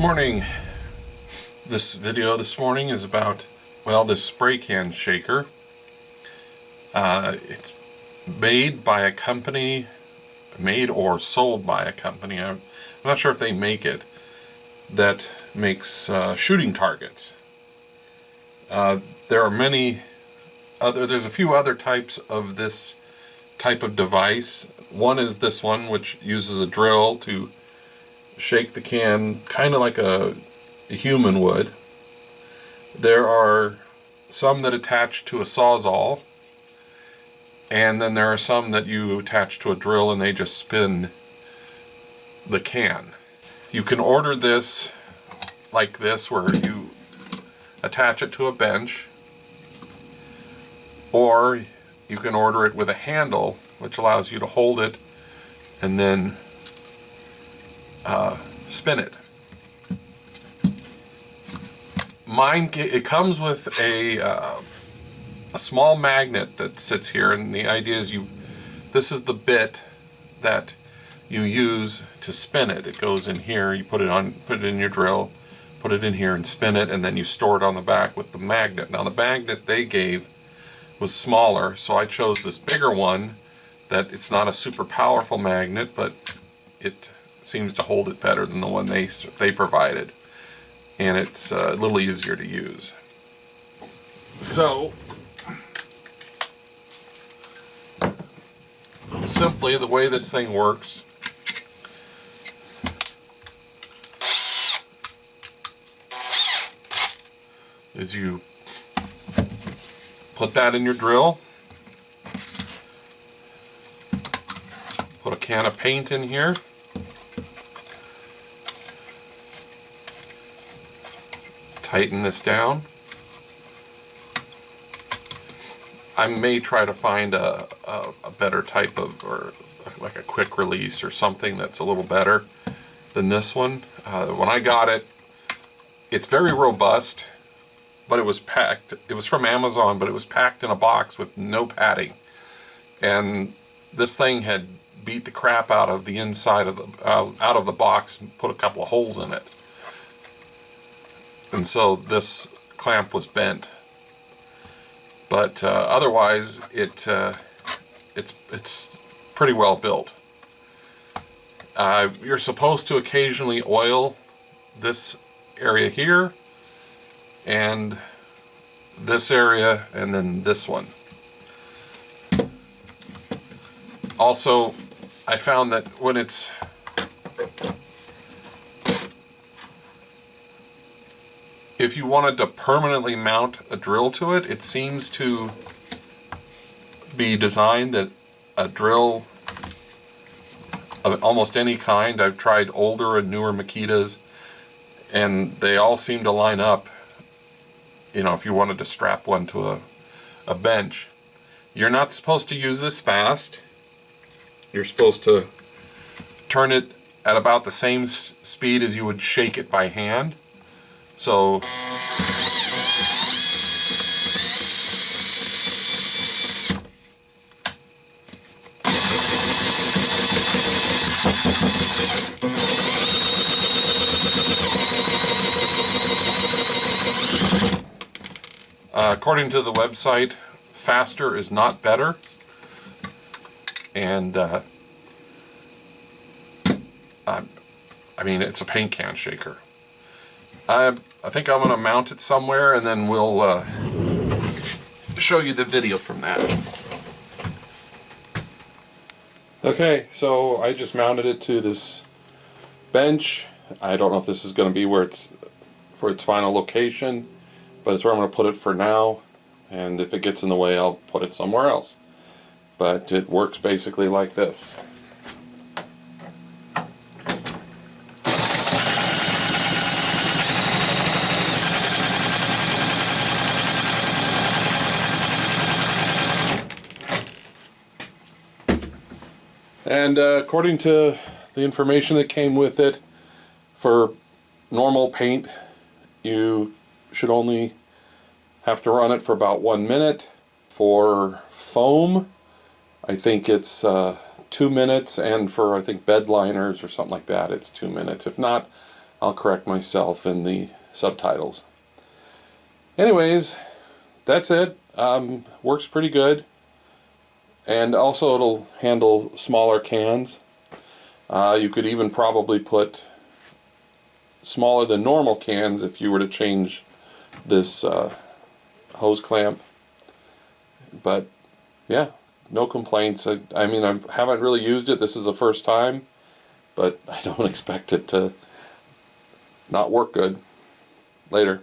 Morning. This video this morning is about, well, this spray can shaker. It's made by a company, made or sold by a company, I'm not sure if they make it, that makes shooting targets. There are there's a few other types of this type of device. One is this one, which uses a drill to shake the can kind of like a human would. There are some that attach to a sawzall, and then there are some that you attach to a drill and they just spin the can. You can order this like this, where you attach it to a bench, or you can order it with a handle which allows you to hold it and then spin it. Mine, it comes with a small magnet that sits here, and the idea is this is the bit that you use to spin it. It goes in here, you put it in your drill, put it in here and spin it, and then you store it on the back with the magnet. Now the magnet they gave was smaller, so I chose this bigger one. That it's not a super powerful magnet, but it seems to hold it better than the one they provided, and it's a little easier to use. So simply, the way this thing works is you put that in your drill, put a can of paint in here, tighten this down. I may try to find a better type of, or like a quick release or something that's a little better than this one. When I got it, it's very robust, but it was packed. It was from Amazon, but it was packed in a box with no padding. And this thing had beat the crap out of the inside of the box and put a couple of holes in it. And so this clamp was bent. But otherwise, it's pretty well built. You're supposed to occasionally oil this area here, and this area, and then this one. Also, I found that when if you wanted to permanently mount a drill to it, it seems to be designed that a drill of almost any kind, I've tried older and newer Makitas, and they all seem to line up. You know, if you wanted to strap one to a bench, you're not supposed to use this fast. You're supposed to turn it at about the same speed as you would shake it by hand. So according to the website, faster is not better, and I mean, it's a paint can shaker. I think I'm going to mount it somewhere, and then we'll show you the video from that. Okay, so I just mounted it to this bench. I don't know if this is going to be where it's for its final location, but it's where I'm going to put it for now, and if it gets in the way, I'll put it somewhere else. But it works basically like this. And according to the information that came with it, for normal paint, you should only have to run it for about 1 minute. For foam, I think it's 2 minutes, and for, I think, bed liners or something like that, it's 2 minutes. If not, I'll correct myself in the subtitles. Anyways, that's it. Works pretty good. And also it'll handle smaller cans. You could even probably put smaller than normal cans if you were to change this hose clamp. But yeah, no complaints. I mean, I haven't really used it. This is the first time, but I don't expect it to not work good. Later.